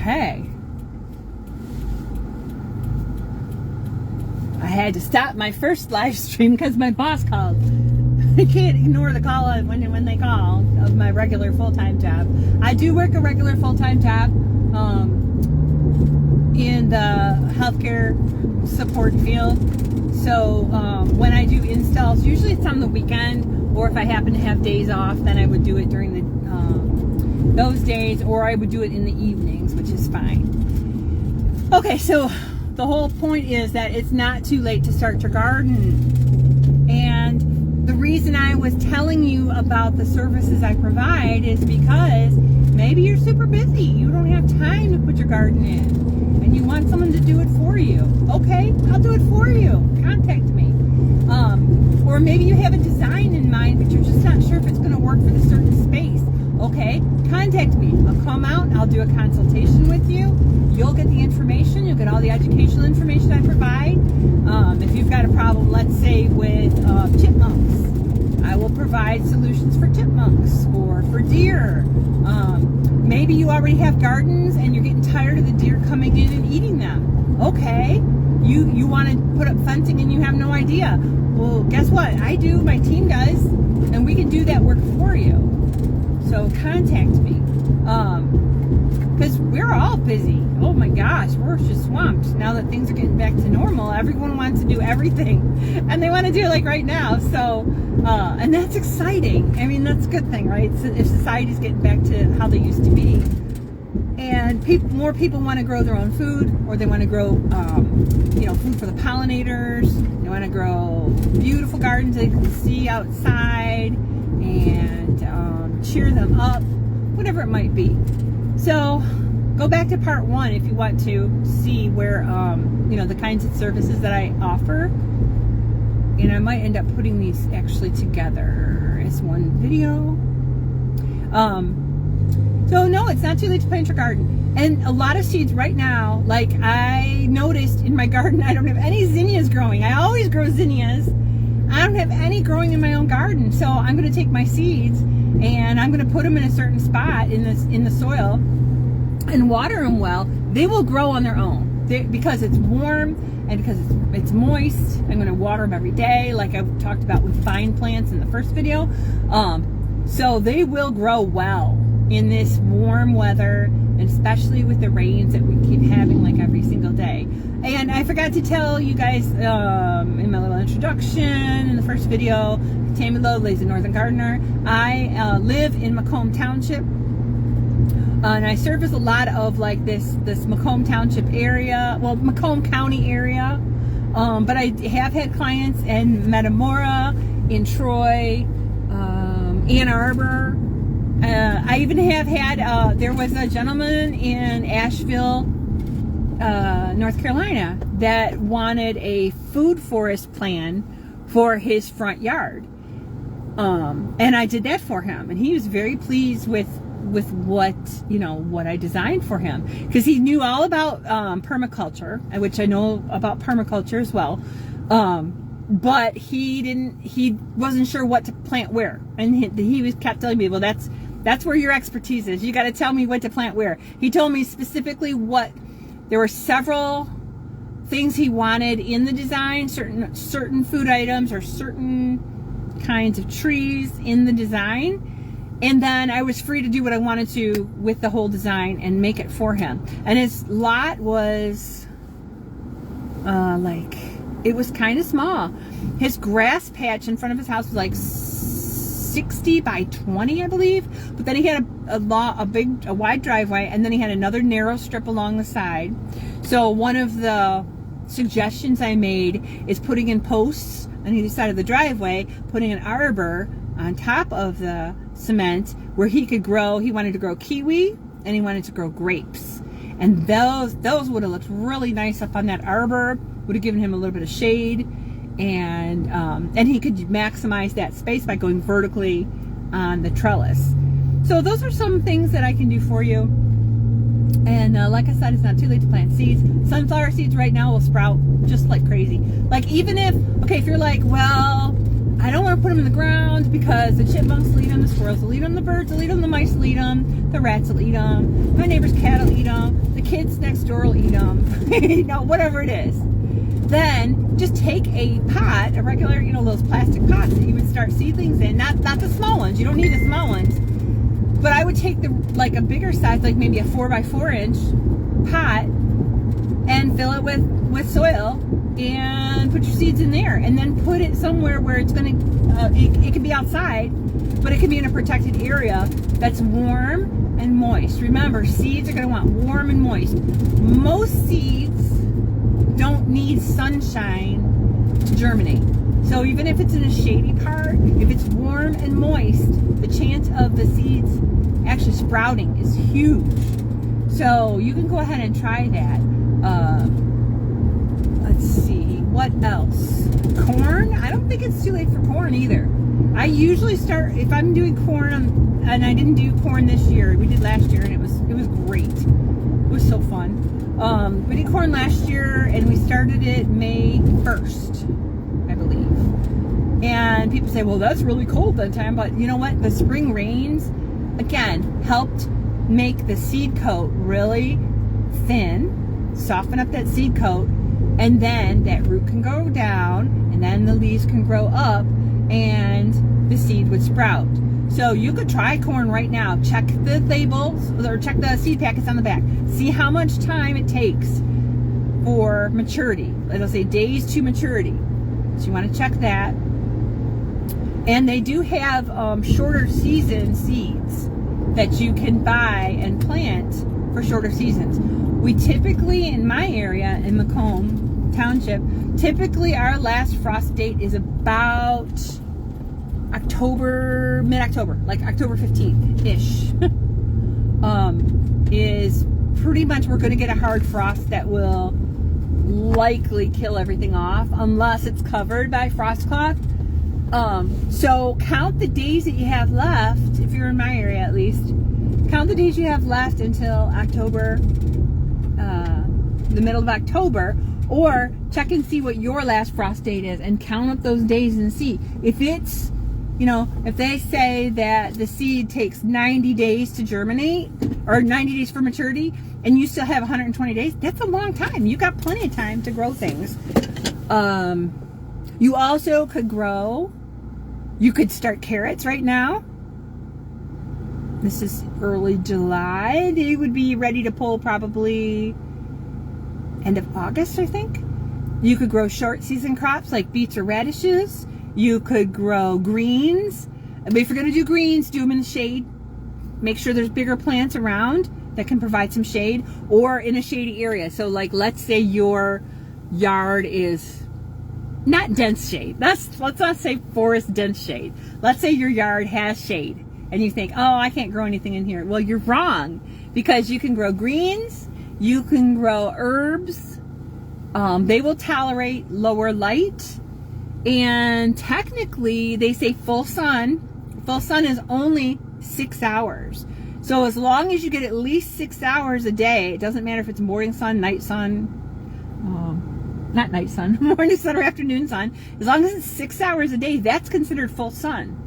Okay. I had to stop my first live stream because my boss called. I can't ignore the call when they call of my regular full-time job. I do work a regular full-time job in the healthcare support field. So when I do installs, usually it's on the weekend, or if I happen to have days off, then I would do it during those days, or I would do it in the evenings, which is fine. Okay, so the whole point is that it's not too late to start your garden. And the reason I was telling you about the services I provide is because maybe you're super busy. You don't have time to put your garden in, and you want someone to do it for you. Okay, I'll do it for you. Contact me. Or maybe you have a design in mind, but you're just not sure if it's going to work for the certain space. Okay, contact me. I'll come out, I'll do a consultation with you. You'll get the information, you'll get all the educational information I provide. If you've got a problem, let's say with chipmunks, I will provide solutions for chipmunks or for deer. Maybe you already have gardens and you're getting tired of the deer coming in and eating them. Okay, you want to put up fencing and you have no idea. Well, guess what? I do, my team does, and we can do that work for you. So contact me, because we're all busy. Oh my gosh, we're just swamped. Now that things are getting back to normal, everyone wants to do everything, and they want to do it like right now. So, and that's exciting. I mean, that's a good thing, right? So if society's getting back to how they used to be, and more people want to grow their own food, or they want to grow, food for the pollinators. They want to grow beautiful gardens they can see outside and cheer them up, whatever it might be. So go back to part 1 if you want to see where the kinds of services that I offer, and I might end up putting these actually together as one video. So no, it's not too late to plant your garden. And a lot of seeds right now, like I noticed in my garden, I don't have any zinnias growing. I always grow zinnias. I don't have any growing in my own garden. So I'm going to take my seeds and I'm going to put them in a certain spot in the soil and water them well. They will grow on their own because it's warm and because it's moist. I'm going to water them every day, like I talked about with vine plants in the first video. So they will grow well in this warm weather, and especially with the rains that we keep having like every single day. And I forgot to tell you guys in my little introduction in the first video, Tamilo, Lazy Northern Gardener. I live in Macomb Township, and I service a lot of like this Macomb Township area, well, Macomb County area. But I have had clients in Metamora, in Troy, Ann Arbor. I even have had, there was a gentleman in Asheville, North Carolina, that wanted a food forest plan for his front yard. And I did that for him, and he was very pleased with what I designed for him, because he knew all about permaculture, which I know about permaculture as well. But he wasn't sure what to plant where, and he kept telling me, well, that's where your expertise is. You got to tell me what to plant where. He told me specifically there were several things he wanted in the design, certain food items or certain kinds of trees in the design. And then I was free to do what I wanted to with the whole design and make it for him. And his lot was it was kind of small. His grass patch in front of his house was like 60 by 20, I believe. But then he had a wide driveway, and then he had another narrow strip along the side. So one of the suggestions I made is putting in posts on either side of the driveway, putting an arbor on top of the cement where he wanted to grow kiwi, and he wanted to grow grapes. And those would have looked really nice up on that arbor, would have given him a little bit of shade. And he could maximize that space by going vertically on the trellis. So those are some things that I can do for you. And like I said, it's not too late to plant seeds. Sunflower seeds right now will sprout just like crazy. Like even if you're like, well, I don't want to put them in the ground because the chipmunks will eat them, the squirrels will eat them, the birds will eat them, the mice will eat them, the rats will eat them, my neighbor's cat will eat them, the kids next door will eat them, you know, whatever it is. Then just take a pot, a regular, you know, those plastic pots that you would start seedlings in, not the small ones. You don't need the small ones. But I would take like a bigger size, like maybe a 4x4 inch pot, and fill it with soil and put your seeds in there, and then put it somewhere where it's going to, it can be outside, but it can be in a protected area that's warm and moist. Remember, seeds are going to want warm and moist. Most seeds don't need sunshine to germinate. So even if it's in a shady part, if it's warm and moist, the chance of the seeds actually sprouting is huge. So you can go ahead and try that. Let's see, what else? Corn? I don't think it's too late for corn either. I usually start, if I'm doing corn, and I didn't do corn this year, we did last year, and it was great. It was so fun. We did corn last year, and we started it May 1st, I believe. And people say, well, that's really cold that time, but you know what? The spring rains, again, helped make the seed coat really thin, soften up that seed coat, and then that root can go down, and then the leaves can grow up, and the seed would sprout. So you could try corn right now. Check the labels, or check the seed packets on the back. See how much time it takes for maturity. It'll say days to maturity. So you want to check that. And they do have shorter season seeds that you can buy and plant for shorter seasons. We typically, in my area, in Macomb Township, typically our last frost date is about October, mid-October, like October 15th-ish. Is pretty much, we're going to get a hard frost that will likely kill everything off unless it's covered by frost cloth. So count the days that you have left, if you're in my area at least, count the days you have left until October, the middle of October, or check and see what your last frost date is and count up those days and see. If it's, you know, if they say that the seed takes 90 days to germinate, or 90 days for maturity, and you still have 120 days, that's a long time. You got plenty of time to grow things. You also could grow, you could start carrots right now. This is early July. They would be ready to pull probably end of August, I think. You could grow short season crops like beets or radishes. You could grow greens. But if you're going to do greens, do them in the shade. Make sure there's bigger plants around that can provide some shade, or in a shady area. So like, let's say your yard is not dense shade. Let's not say forest dense shade. Let's say your yard has shade and you think, oh, I can't grow anything in here. Well, you're wrong, because you can grow greens, you can grow herbs. They will tolerate lower light, and technically they say full sun is only 6 hours. So as long as you get at least 6 hours a day, it doesn't matter if it's morning sun, night sun, not night sun, morning sun or afternoon sun, as long as it's 6 hours a day, that's considered full sun.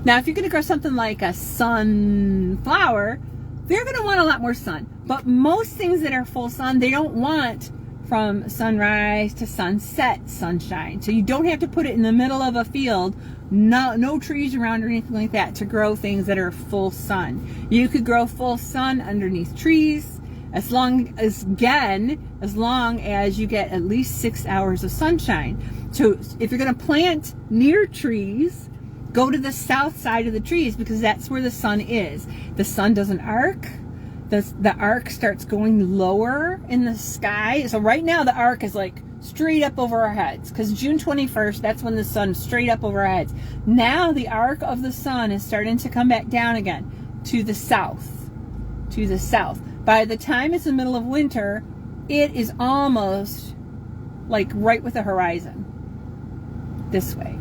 Now, if you're going to grow something like a sunflower, they're going to want a lot more sun. But most things that are full sun, they don't want from sunrise to sunset sunshine. So you don't have to put it in the middle of a field, no trees around or anything like that, to grow things that are full sun. You could grow full sun underneath trees, as long as you get at least 6 hours of sunshine. So if you're going to plant near trees, go to the south side of the trees, because that's where the sun is. The sun doesn't arc. The arc starts going lower in the sky. So right now the arc is like straight up over our heads, because June 21st, that's when the sun's straight up over our heads. Now the arc of the sun is starting to come back down again to the south. By the time it's the middle of winter, it is almost like right with the horizon this way,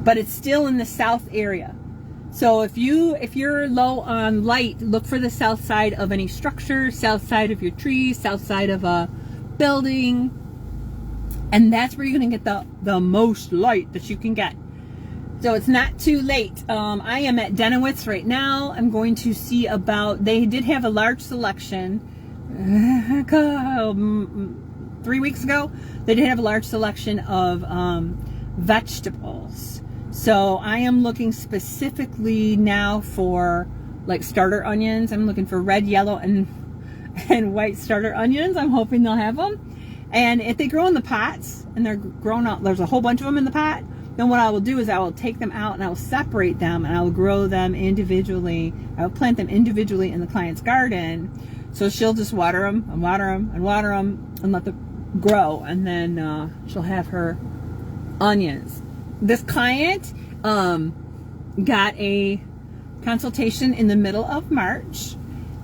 but it's still in the south area. So if you're low on light, look for the south side of any structure, south side of your trees, south side of a building, and that's where you're going to get the most light that you can get. So it's not too late. I am at Denowitz right now. I'm going to see about, they did have a large selection 3 weeks ago. They did have a large selection of vegetables. So I am looking specifically now for like starter onions. I'm looking for red, yellow, and white starter onions. I'm hoping they'll have them. And if they grow in the pots and they're grown out, there's a whole bunch of them in the pot, then what I will do is I will take them out and I will separate them and I will grow them individually. I will plant them individually in the client's garden. So she'll just water them and water them and water them and let them grow. And then she'll have her onions. This client got a consultation in the middle of March,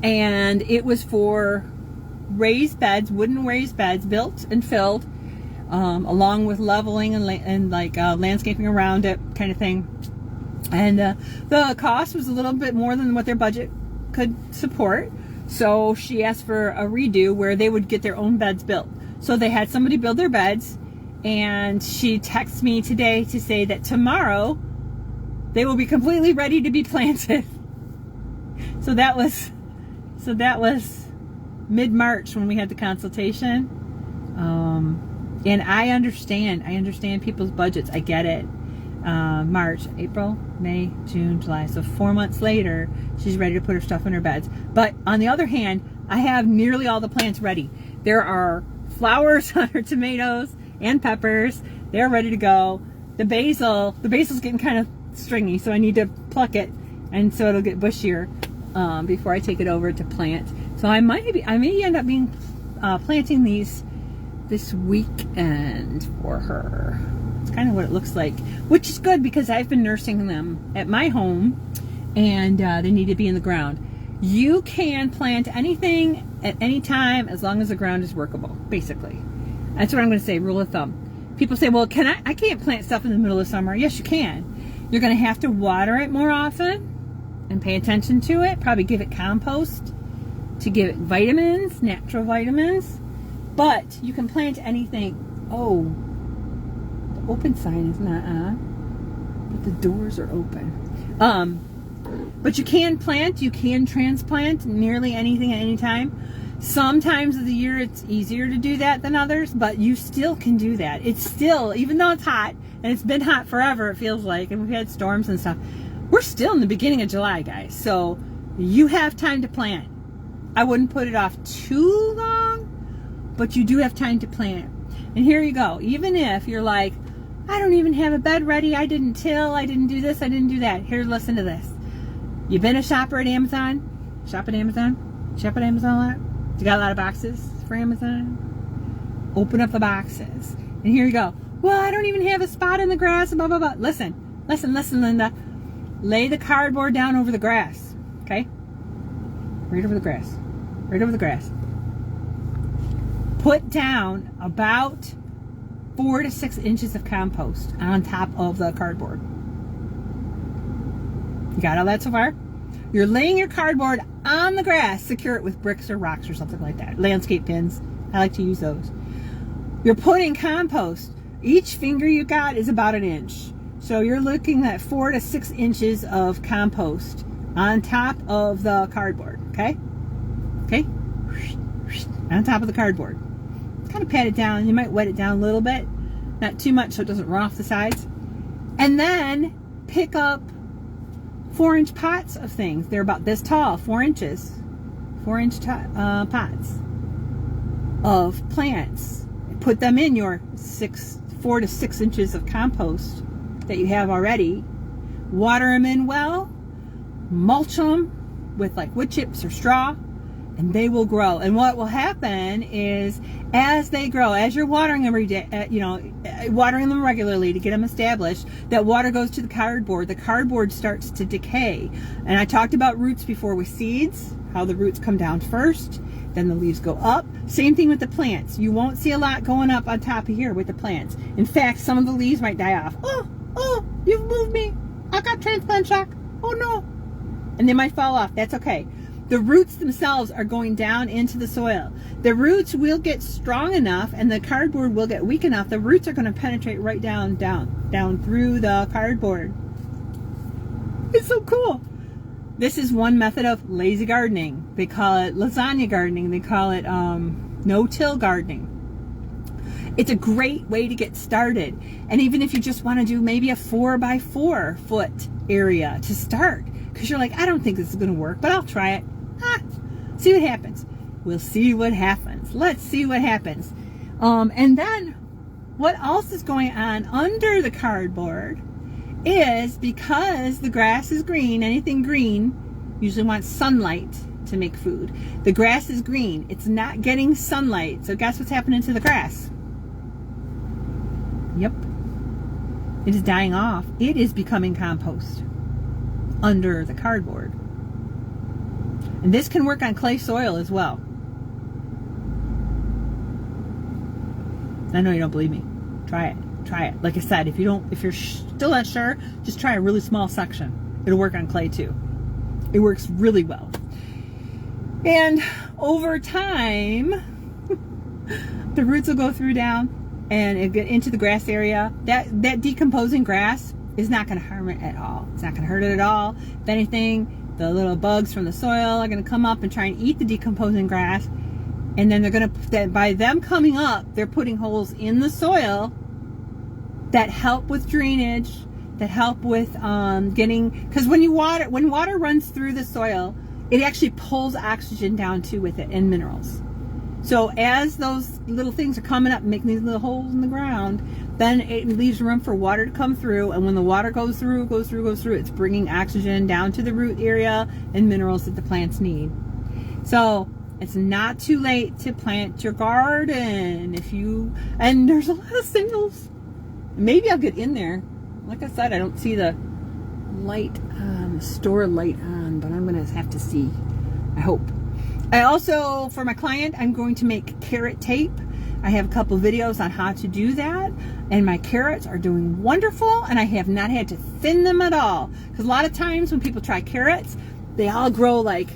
and it was for raised beds, wooden raised beds, built and filled, along with leveling and landscaping around it, kind of thing. And the cost was a little bit more than what their budget could support. So she asked for a redo where they would get their own beds built. So they had somebody build their beds, and she texted me today to say that tomorrow they will be completely ready to be planted. So that was mid-March when we had the consultation. And I understand people's budgets. I get it. March, April, May, June, July. So 4 months later, she's ready to put her stuff in her beds. But on the other hand, I have nearly all the plants ready. There are flowers on her tomatoes and peppers. They're ready to go. The basil's getting kind of stringy, so I need to pluck it, and so it'll get bushier before I take it over to plant. So I may end up being planting these this weekend for her. It's kind of what it looks like, which is good because I've been nursing them at my home, and they need to be in the ground. You can plant anything at any time as long as the ground is workable, basically. That's what I'm going to say, rule of thumb. People say, well, I can't plant stuff in the middle of summer. Yes, you can. You're going to have to water it more often and pay attention to it. Probably give it compost to give it vitamins, natural vitamins. But you can plant anything. Oh, the open sign is not on, but the doors are open. But you can plant, you can transplant nearly anything at any time. Some times of the year it's easier to do that than others, but you still can do that. It's still, even though it's hot, and it's been hot forever, it feels like, and we've had storms and stuff, we're still in the beginning of July, guys. So you have time to plant. I wouldn't put it off too long, but you do have time to plant. And here you go. Even if you're like, I don't even have a bed ready, I didn't till, I didn't do this, I didn't do that. Here, listen to this. You've been a shopper at Amazon? Shop at Amazon? Shop at Amazon a lot? You got a lot of boxes for Amazon? Open up the boxes. And here you go. Well, I don't even have a spot in the grass, blah, blah, blah. Listen, Linda. Lay the cardboard down over the grass, okay? Right over the grass. Right over the grass. Put down about 4 to 6 inches of compost on top of the cardboard. You got all that so far? You're laying your cardboard on the grass. Secure it with bricks or rocks or something like that. Landscape pins. I like to use those. You're putting compost. Each finger you got is about 1 inch. So you're looking at 4 to 6 inches of compost on top of the cardboard. Okay? Okay? On top of the cardboard. Kind of pat it down. You might wet it down a little bit. Not too much so it doesn't run off the sides. And then pick up 4-inch pots of things. They're about this tall, 4 inches. 4-inch pots of plants. Put them in your 4 to 6 inches of compost that you have already. Water them in well. Mulch them with like wood chips or straw, and they will grow. And what will happen is, as they grow, as you're watering them every day, watering them regularly to get them established, that water goes to the cardboard. The cardboard starts to decay. And I talked about roots before with seeds, how the roots come down first, then the leaves go up. Same thing with the plants. You won't see a lot going up on top of here with the plants. In fact, some of the leaves might die off. Oh, you've moved me. I got transplant shock. Oh no. And they might fall off. That's okay. The roots themselves are going down into the soil. The roots will get strong enough and the cardboard will get weak enough. The roots are going to penetrate right down through the cardboard. It's so cool. This is one method of lazy gardening. They call it lasagna gardening. They call it no-till gardening. It's a great way to get started. And even if you just want to do maybe a 4x4 foot area to start, because you're like, I don't think this is going to work, but I'll try it. See what happens. We'll see what happens. Let's see what happens. And then what else is going on under the cardboard is, because the grass is green, anything green usually wants sunlight to make food. The grass is green. It's not getting sunlight. So guess what's happening to the grass? Yep. It is dying off. It is becoming compost under the cardboard. And this can work on clay soil as well. I know you don't believe me. Try it. Try it. Like I said, if you're still not sure, just try a really small section. It'll work on clay too. It works really well. And over time, the roots will go through down and it'll get into the grass area. That decomposing grass is not going to harm it at all. It's not going to hurt it at all. If anything, the little bugs from the soil are going to come up and try and eat the decomposing grass. And then they're going to, by them coming up, they're putting holes in the soil that help with drainage, that help with getting, because when water runs through the soil, it actually pulls oxygen down too with it, and minerals. So as those little things are coming up, making these little holes in the ground, then it leaves room for water to come through, and when the water goes through, it's bringing oxygen down to the root area and minerals that the plants need. So it's not too late to plant your garden. And there's a lot of sales. Maybe I'll get in there. Like I said, I don't see the light store light on, but I'm gonna have to see. I hope. I also, for my client, I'm going to make carrot tape. I have a couple videos on how to do that, and my carrots are doing wonderful, and I have not had to thin them at all. Because a lot of times when people try carrots, they all grow like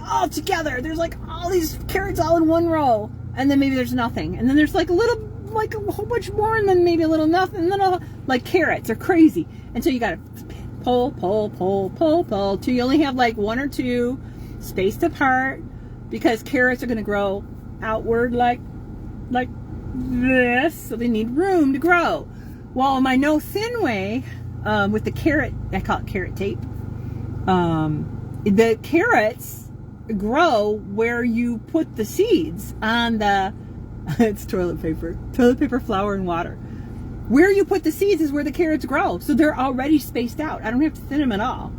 all together. There's like all these carrots all in one row, and then maybe there's nothing, and then there's like a whole bunch more, and then maybe a little nothing, and then like carrots are crazy. And so you gotta pull till you only have like one or two spaced apart, because carrots are gonna grow outward like this, so they need room to grow. Well, my no thin way with the carrot, I call it carrot tape. The carrots grow where you put the seeds on the it's toilet paper, flour, and water. Where you put the seeds is where the carrots grow, so they're already spaced out. I don't have to thin them at all.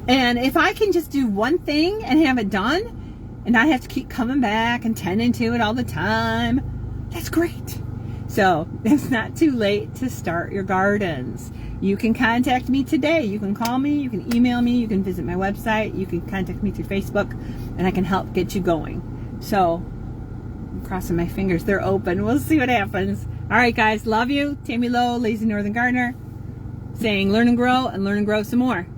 And if I can just do one thing and have it done, and not have to keep coming back and tending to it all the time, that's great. So it's not too late to start your gardens. You can contact me today. You can call me, you can email me, you can visit my website, you can contact me through Facebook, and I can help get you going. So I'm crossing my fingers they're open. We'll see what happens. All right, guys, love you. Tammy Lowe, Lazy Northern Gardener, saying learn and grow some more.